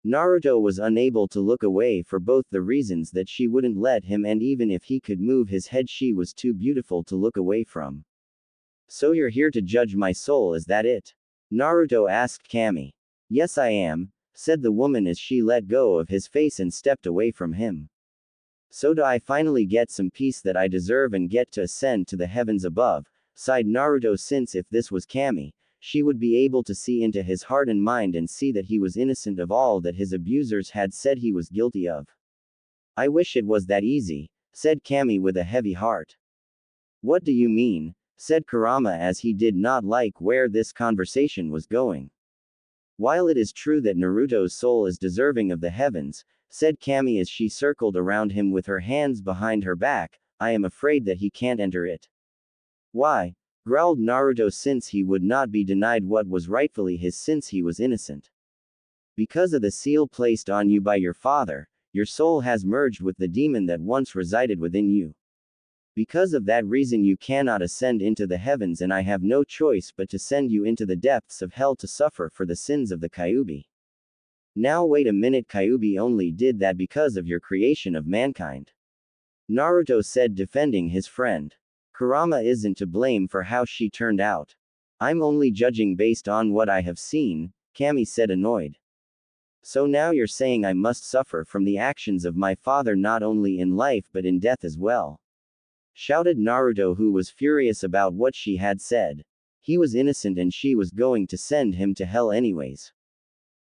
Naruto was unable to look away for both the reasons that she wouldn't let him, and even if he could move his head, she was too beautiful to look away from. So you're here to judge my soul, is that it? Naruto asked Kami. Yes, I am, said the woman as she let go of his face and stepped away from him. So do I finally get some peace that I deserve and get to ascend to the heavens above, sighed Naruto, since if this was Kami, she would be able to see into his heart and mind and see that he was innocent of all that his abusers had said he was guilty of. I wish it was that easy, said Kami with a heavy heart. What do you mean? Said Kurama as he did not like where this conversation was going. While it is true that Naruto's soul is deserving of the heavens, said Kami as she circled around him with her hands behind her back, I am afraid that he can't enter it. Why? Growled Naruto, since he would not be denied what was rightfully his since he was innocent. Because of the seal placed on you by your father, your soul has merged with the demon that once resided within you. Because of that reason you cannot ascend into the heavens, and I have no choice but to send you into the depths of hell to suffer for the sins of the Kyuubi. Now wait a minute, Kyuubi only did that because of your creation of mankind. Naruto said, defending his friend. Kurama isn't to blame for how she turned out. I'm only judging based on what I have seen, Kami said, annoyed. So now you're saying I must suffer from the actions of my father not only in life but in death as well? Shouted Naruto, who was furious about what she had said. He was innocent and she was going to send him to hell anyways.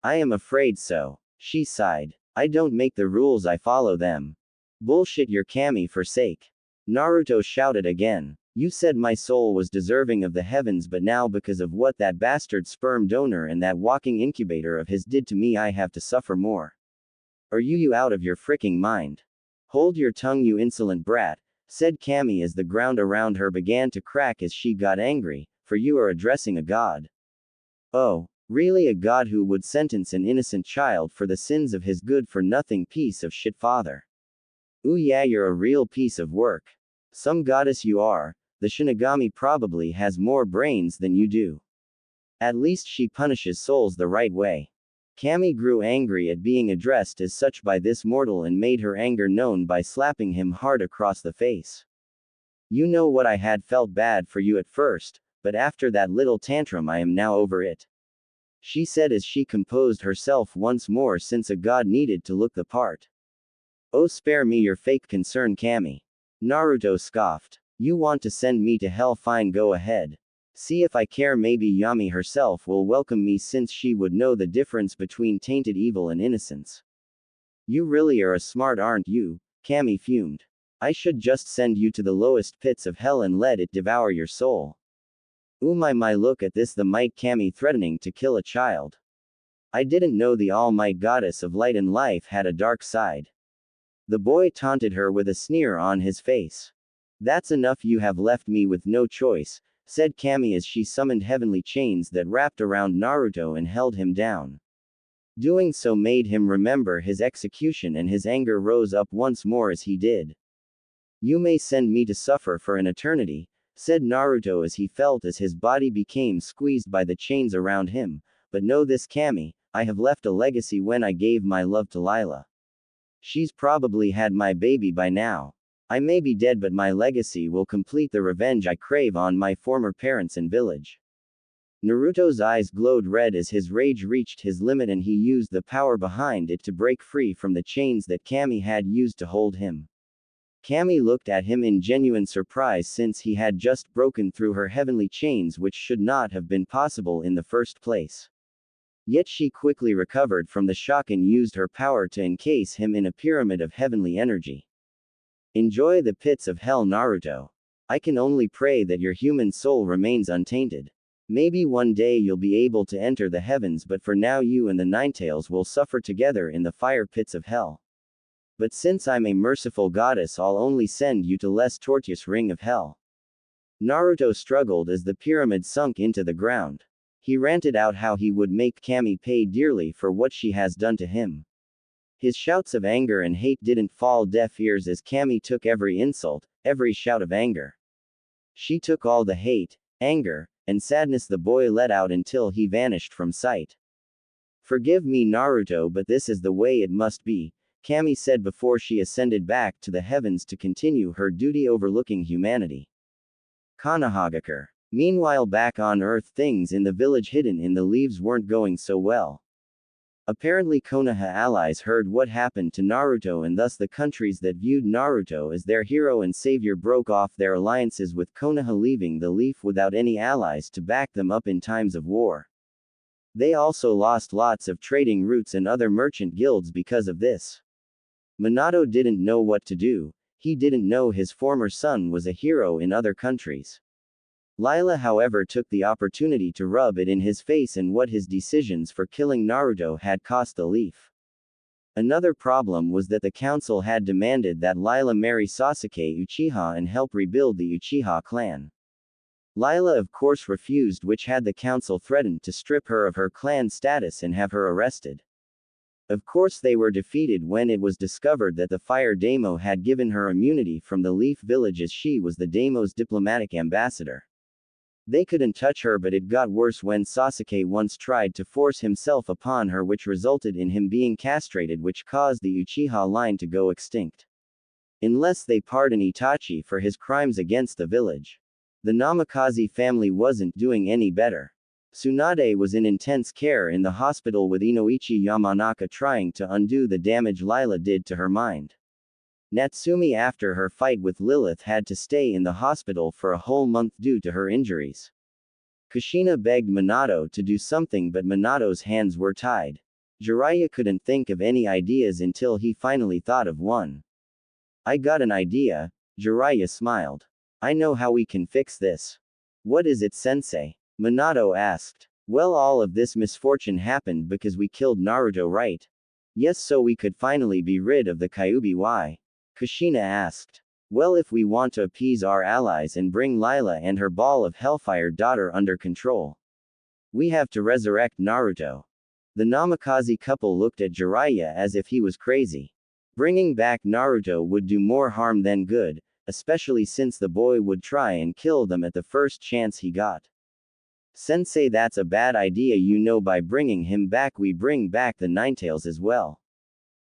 I am afraid so. She sighed. I don't make the rules, I follow them. Bullshit, your Kami for sake. Naruto shouted again. You said my soul was deserving of the heavens, but now because of what that bastard sperm donor and that walking incubator of his did to me, I have to suffer more. Are you out of your fricking mind? Hold your tongue, you insolent brat, said Kami as the ground around her began to crack as she got angry, for you are addressing a god. Oh, really, a god who would sentence an innocent child for the sins of his good-for-nothing piece of shit father. Ooh yeah, you're a real piece of work. Some goddess you are. The Shinigami probably has more brains than you do. At least she punishes souls the right way. Kami grew angry at being addressed as such by this mortal and made her anger known by slapping him hard across the face. You know what, I had felt bad for you at first, but after that little tantrum I am now over it. She said as she composed herself once more, since a god needed to look the part. Oh, spare me your fake concern, Kami. Naruto scoffed. You want to send me to hell? Fine, go ahead. See if I care. Maybe Yami herself will welcome me, since she would know the difference between tainted evil and innocence. You really are a smart, aren't you? Kami fumed. I should just send you to the lowest pits of hell and let it devour your soul. Ooh my, look at this, the might Kami threatening to kill a child. I didn't know the all-might goddess of light and life had a dark side. The boy taunted her with a sneer on his face. That's enough, you have left me with no choice, said Kami as she summoned heavenly chains that wrapped around Naruto and held him down. Doing so made him remember his execution, and his anger rose up once more as he did. "You may send me to suffer for an eternity," said Naruto as he felt as his body became squeezed by the chains around him, "but know this, Kami, I have left a legacy when I gave my love to Lila. She's probably had my baby by now. I may be dead, but my legacy will complete the revenge I crave on my former parents and village." Naruto's eyes glowed red as his rage reached his limit, and he used the power behind it to break free from the chains that Kami had used to hold him. Kami looked at him in genuine surprise since he had just broken through her heavenly chains, which should not have been possible in the first place. Yet she quickly recovered from the shock and used her power to encase him in a pyramid of heavenly energy. "Enjoy the pits of hell, Naruto. I can only pray that your human soul remains untainted. Maybe one day you'll be able to enter the heavens, but for now you and the Ninetales will suffer together in the fire pits of hell. But since I'm a merciful goddess, I'll only send you to less tortuous ring of hell." Naruto struggled as the pyramid sunk into the ground. He ranted out how he would make Kami pay dearly for what she has done to him. His shouts of anger and hate didn't fall deaf ears as Kami took every insult, every shout of anger. She took all the hate, anger, and sadness the boy let out until he vanished from sight. "Forgive me, Naruto, but this is the way it must be," Kami said before she ascended back to the heavens to continue her duty overlooking humanity. Konohagakure. Meanwhile, back on Earth, things in the village hidden in the leaves weren't going so well. Apparently Konoha allies heard what happened to Naruto, and thus the countries that viewed Naruto as their hero and savior broke off their alliances with Konoha, leaving the leaf without any allies to back them up in times of war. They also lost lots of trading routes and other merchant guilds because of this. Minato didn't know what to do. He didn't know his former son was a hero in other countries. Lila, however, took the opportunity to rub it in his face and what his decisions for killing Naruto had cost the leaf. Another problem was that the council had demanded that Lila marry Sasuke Uchiha and help rebuild the Uchiha clan. Lila of course refused, which had the council threatened to strip her of her clan status and have her arrested. Of course they were defeated when it was discovered that the Fire Daimyo had given her immunity from the Leaf Village as she was the Daimyo's diplomatic ambassador. They couldn't touch her, but it got worse when Sasuke once tried to force himself upon her, which resulted in him being castrated, which caused the Uchiha line to go extinct. Unless they pardon Itachi for his crimes against the village. The Namikaze family wasn't doing any better. Tsunade was in intense care in the hospital with Inoichi Yamanaka trying to undo the damage Lila did to her mind. Natsumi, after her fight with Lilith, had to stay in the hospital for a whole month due to her injuries. Kushina begged Minato to do something, but Minato's hands were tied. Jiraiya couldn't think of any ideas until he finally thought of one. "I got an idea," Jiraiya smiled. "I know how we can fix this." "What is it, sensei?" Minato asked. "Well, all of this misfortune happened because we killed Naruto, right?" "Yes, so we could finally be rid of the Kyuubi." "Why?" Kushina asked. "Well, if we want to appease our allies and bring Lila and her ball of Hellfire daughter under control, we have to resurrect Naruto." The Namikaze couple looked at Jiraiya as if he was crazy. Bringing back Naruto would do more harm than good, especially since the boy would try and kill them at the first chance he got. "Sensei, that's a bad idea. You know, by bringing him back we bring back the Ninetales as well,"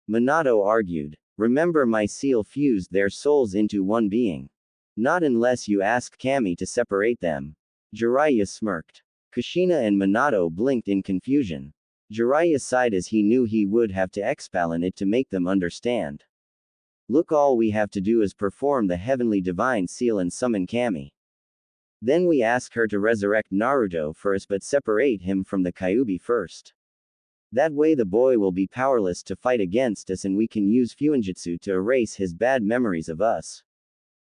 Minato argued. "Remember, my seal fused their souls into one being." "Not unless you ask Kami to separate them." Jiraiya smirked. Kushina and Minato blinked in confusion. Jiraiya sighed as he knew he would have to explain it to make them understand. "Look, all we have to do is perform the heavenly divine seal and summon Kami. Then we ask her to resurrect Naruto for us, but separate him from the Kyuubi first. That way the boy will be powerless to fight against us, and we can use Fuinjutsu to erase his bad memories of us.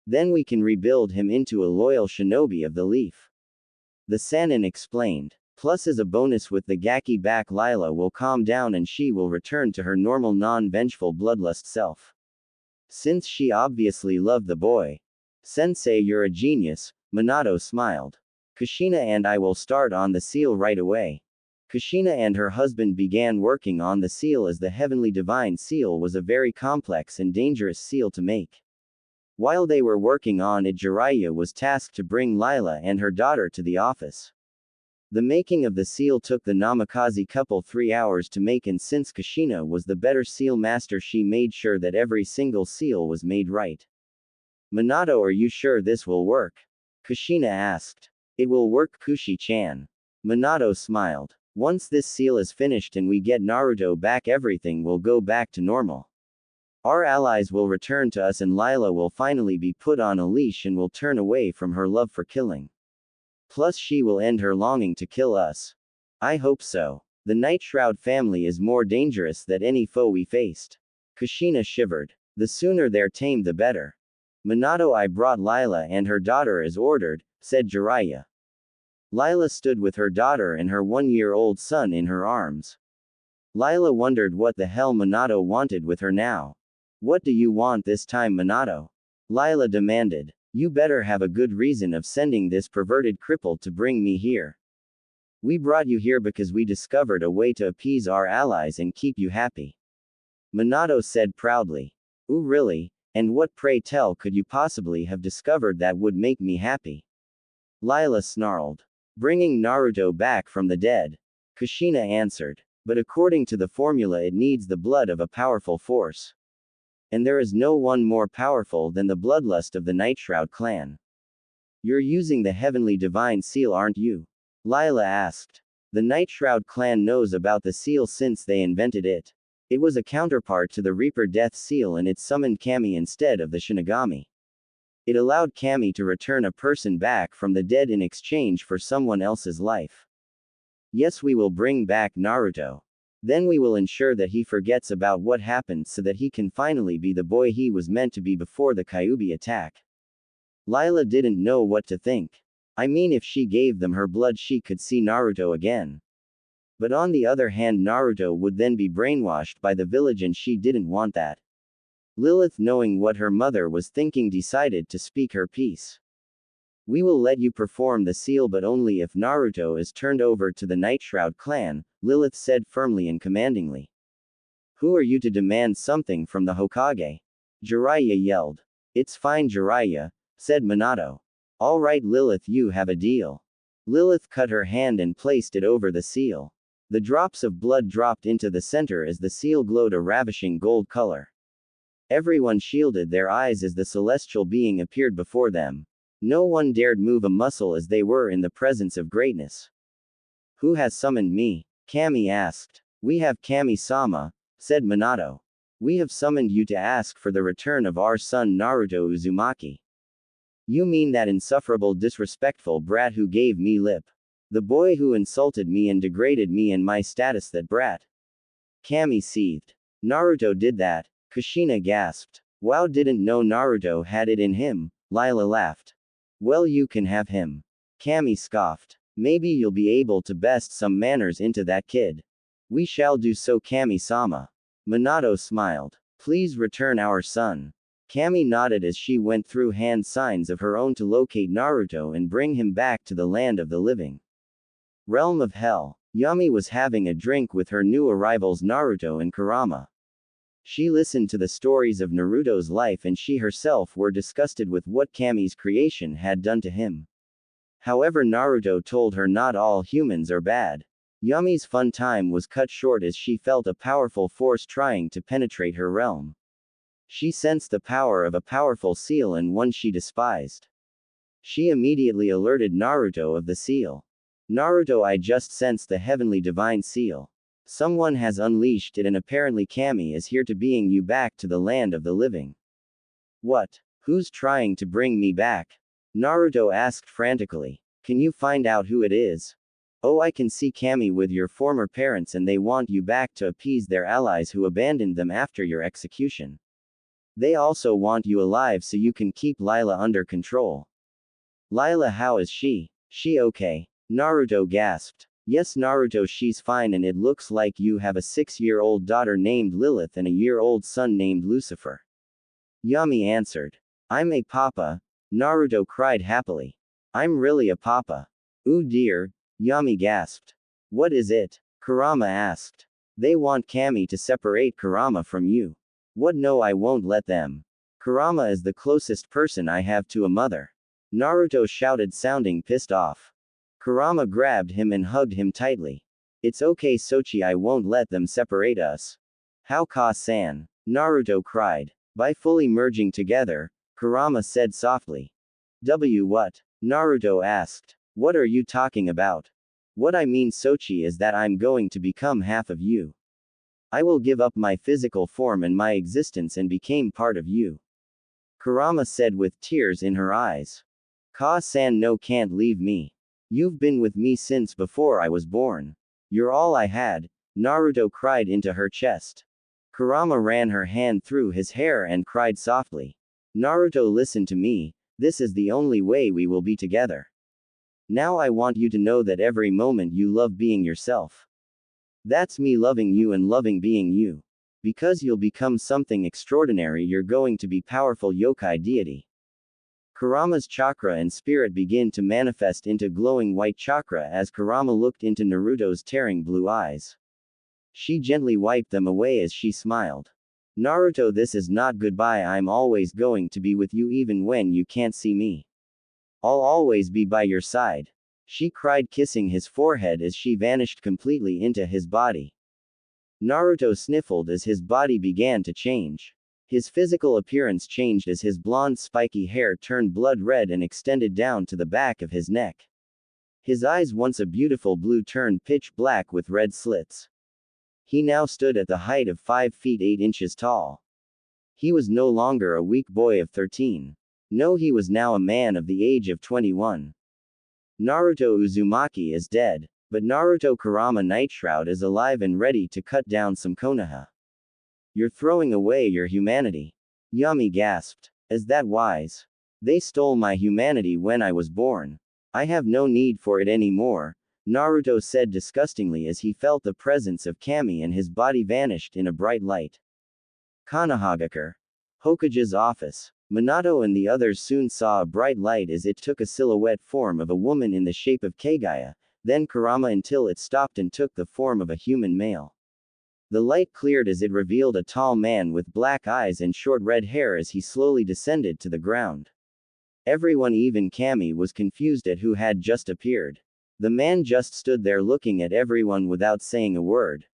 Then we can rebuild him into a loyal shinobi of the leaf." The Sannin explained. "Plus, as a bonus, with the Gaki back, Lila will calm down and she will return to her normal non-vengeful bloodlust self. Since she obviously loved the boy." "Sensei, you're a genius," Minato smiled. Kushina and I will start on the seal right away. Kushina and her husband began working on the seal as the heavenly divine seal was a very complex and dangerous seal to make. While they were working on it, Jiraiya was tasked to bring Lila and her daughter to the office. The making of the seal took the Namikaze couple 3 hours to make, and since Kushina was the better seal master, she made sure that every single seal was made right. Minato, are you sure this will work? Kushina asked. It will work, Kushi-chan. Minato smiled. Once this seal is finished and we get Naruto back, everything will go back to normal. Our allies will return to us and Lila will finally be put on a leash and will turn away from her love for killing. Plus she will end her longing to kill us. I hope so. The Night Shroud family is more dangerous than any foe we faced. Kushina shivered. The sooner they're tamed the better. Minato, I brought Lila and her daughter as ordered, said Jiraiya. Lila stood with her daughter and her 1-year-old son in her arms. Lila wondered what the hell Minato wanted with her now. What do you want this time, Minato? Lila demanded. You better have a good reason of sending this perverted cripple to bring me here. We brought you here because we discovered a way to appease our allies and keep you happy. Minato said proudly. Ooh, really? And what, pray tell, could you possibly have discovered that would make me happy? Lila snarled. Bringing Naruto back from the dead. Kushina answered. But according to the formula, it needs the blood of a powerful force. And there is no one more powerful than the bloodlust of the Nightshroud clan. You're using the heavenly divine seal, aren't you? Lila asked. The Nightshroud clan knows about the seal since they invented it. It was a counterpart to the Reaper Death Seal and it summoned Kami instead of the Shinigami. It allowed Kami to return a person back from the dead in exchange for someone else's life. Yes, we will bring back Naruto. Then we will ensure that he forgets about what happened so that he can finally be the boy he was meant to be before the Kyuubi attack. Lila didn't know what to think. I mean, if she gave them her blood, she could see Naruto again. But on the other hand, Naruto would then be brainwashed by the village and she didn't want that. Lilith, knowing what her mother was thinking, decided to speak her piece. We will let you perform the seal, but only if Naruto is turned over to the Nightshroud clan, Lilith said firmly and commandingly. Who are you to demand something from the Hokage? Jiraiya yelled. It's fine, Jiraiya, said Minato. All right, Lilith, you have a deal. Lilith cut her hand and placed it over the seal. The drops of blood dropped into the center as the seal glowed a ravishing gold color. Everyone shielded their eyes as the celestial being appeared before them. No one dared move a muscle as they were in the presence of greatness. Who has summoned me? Kami asked. We have Kami-sama, said Minato. We have summoned you to ask for the return of our son Naruto Uzumaki. You mean that insufferable disrespectful brat who gave me lip? The boy who insulted me and degraded me and my status, that brat? Kami seethed. Naruto did that? Kushina gasped. Wow, didn't know Naruto had it in him. Lila laughed. Well, you can have him. Kami scoffed. Maybe you'll be able to best some manners into that kid. We shall do so, Kami-sama. Minato smiled. Please return our son. Kami nodded as she went through hand signs of her own to locate Naruto and bring him back to the land of the living. Realm of Hell. Yami was having a drink with her new arrivals Naruto and Kurama. She listened to the stories of Naruto's life and she herself were disgusted with what Kami's creation had done to him. However, Naruto told her not all humans are bad. Yami's fun time was cut short as she felt a powerful force trying to penetrate her realm. She sensed the power of a powerful seal and one she despised. She immediately alerted Naruto of the seal. Naruto, I just sensed the heavenly divine seal. Someone has unleashed it and apparently Kami is here to bring you back to the land of the living. What? Who's trying to bring me back? Naruto asked frantically. Can you find out who it is? Oh, I can see Kami with your former parents and they want you back to appease their allies who abandoned them after your execution. They also want you alive so you can keep Lila under control. Lila, how is she? She okay? Naruto gasped. Yes, Naruto, she's fine and it looks like you have a 6-year-old daughter named Lilith and a year-old son named Lucifer. Yami answered. I'm a papa. Naruto cried happily. I'm really a papa. Ooh dear, Yami gasped. What is it? Kurama asked. They want Kami to separate Kurama from you. What? No, I won't let them. Kurama is the closest person I have to a mother. Naruto shouted, sounding pissed off. Kurama grabbed him and hugged him tightly. It's okay, Sochi, I won't let them separate us. How, Ka-san? Naruto cried. By fully merging together, Kurama said softly. What? Naruto asked. What are you talking about? What I mean, Sochi, is that I'm going to become half of you. I will give up my physical form and my existence and become part of you. Kurama said with tears in her eyes. Ka-san, no, can't leave me. You've been with me since before I was born. You're all I had, Naruto cried into her chest. Kurama ran her hand through his hair and cried softly. Naruto, listen to me, this is the only way we will be together. Now I want you to know that every moment you love being yourself. That's me loving you and loving being you. Because you'll become something extraordinary, you're going to be powerful yokai deity. Kurama's chakra and spirit begin to manifest into glowing white chakra as Kurama looked into Naruto's tearing blue eyes. She gently wiped them away as she smiled. Naruto, this is not goodbye, I'm always going to be with you even when you can't see me. I'll always be by your side. She cried, kissing his forehead as she vanished completely into his body. Naruto sniffled as his body began to change. His physical appearance changed as his blonde spiky hair turned blood red and extended down to the back of his neck. His eyes, once a beautiful blue, turned pitch black with red slits. He now stood at the height of 5 feet 8 inches tall. He was no longer a weak boy of 13. No, he was now a man of the age of 21. Naruto Uzumaki is dead, but Naruto Kurama Nightshroud is alive and ready to cut down some Konoha. You're throwing away your humanity. Yami gasped. Is that wise? They stole my humanity when I was born. I have no need for it anymore, Naruto said disgustingly as he felt the presence of Kami and his body vanished in a bright light. Konohagakure. Hokage's office. Minato and the others soon saw a bright light as it took a silhouette form of a woman in the shape of Kagaya, then Kurama until it stopped and took the form of a human male. The light cleared as it revealed a tall man with black eyes and short red hair as he slowly descended to the ground. Everyone, even Kami, was confused at who had just appeared. The man just stood there looking at everyone without saying a word.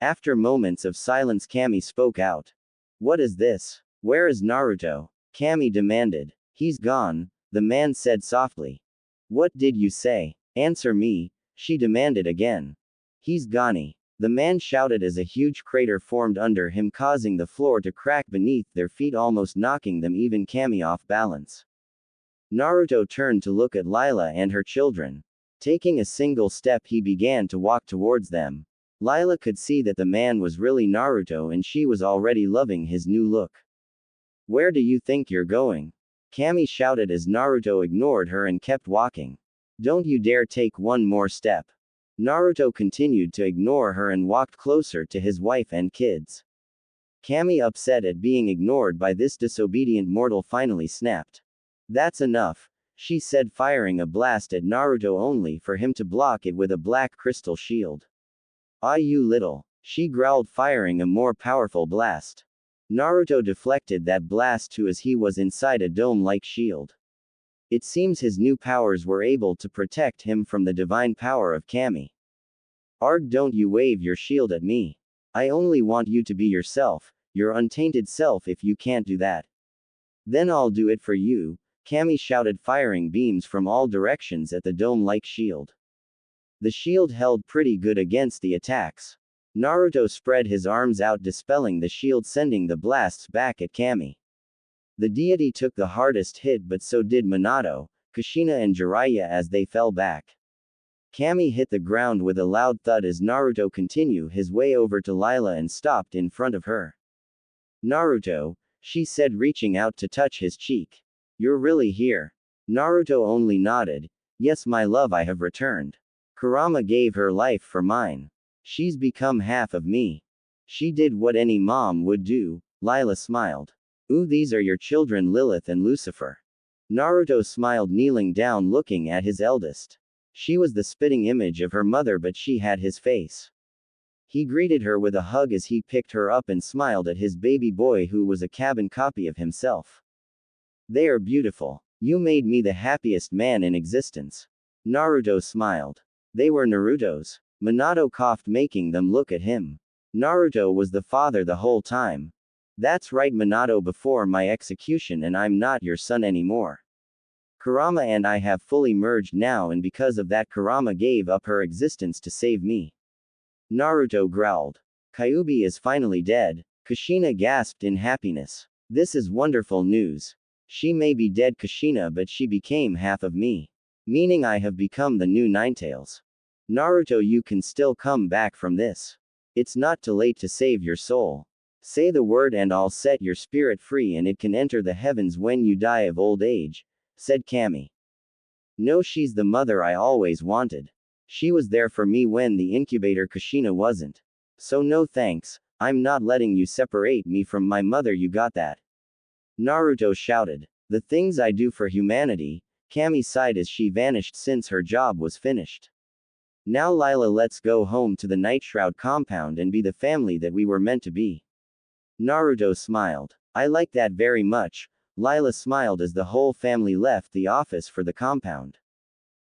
After moments of silence, Kami spoke out. What is this? Where is Naruto? Kami demanded. He's gone, the man said softly. What did you say? Answer me, she demanded again. He's gone. The man shouted as a huge crater formed under him, causing the floor to crack beneath their feet, almost knocking them, even Kami, off balance. Naruto turned to look at Lila and her children. Taking a single step, he began to walk towards them. Lila could see that the man was really Naruto and she was already loving his new look. Where do you think you're going? Kami shouted as Naruto ignored her and kept walking. Don't you dare take one more step. Naruto continued to ignore her and walked closer to his wife and kids. Kami, upset at being ignored by this disobedient mortal, finally snapped. That's enough, she said, firing a blast at Naruto only for him to block it with a black crystal shield. Ah, you little, she growled, firing a more powerful blast. Naruto deflected that blast too as he was inside a dome-like shield. It seems his new powers were able to protect him from the divine power of Kami. Arg, don't you wave your shield at me. I only want you to be yourself, your untainted self. If you can't do that, then I'll do it for you, Kami shouted, firing beams from all directions at the dome-like shield. The shield held pretty good against the attacks. Naruto spread his arms out, dispelling the shield, sending the blasts back at Kami. The deity took the hardest hit, but so did Minato, Kushina and Jiraiya as they fell back. Kami hit the ground with a loud thud as Naruto continued his way over to Lila and stopped in front of her. Naruto, she said, reaching out to touch his cheek. You're really here? Naruto only nodded. Yes, my love, I have returned. Kurama gave her life for mine. She's become half of me. She did what any mom would do, Lila smiled. Ooh, these are your children, Lilith and Lucifer. Naruto smiled, kneeling down looking at his eldest. She was the spitting image of her mother, but she had his face. He greeted her with a hug as he picked her up and smiled at his baby boy, who was a carbon copy of himself. They are beautiful. You made me the happiest man in existence. Naruto smiled. They were Naruto's. Minato coughed, making them look at him. Naruto was the father the whole time. That's right, Minato, before my execution, and I'm not your son anymore. Kurama and I have fully merged now, and because of that Kurama gave up her existence to save me. Naruto growled. Kyuubi is finally dead. Kushina gasped in happiness. This is wonderful news. She may be dead, Kushina, but she became half of me. Meaning I have become the new Ninetales. Naruto, you can still come back from this. It's not too late to save your soul. Say the word and I'll set your spirit free, and it can enter the heavens when you die of old age, said Kami. No, she's the mother I always wanted. She was there for me when the incubator Kushina wasn't. So no thanks, I'm not letting you separate me from my mother, you got that? Naruto shouted. The things I do for humanity. Kami sighed as she vanished since her job was finished. Now Lila, let's go home to the Nightshroud compound and be the family that we were meant to be. Naruto smiled. I like that very much. Lila smiled as the whole family left the office for the compound.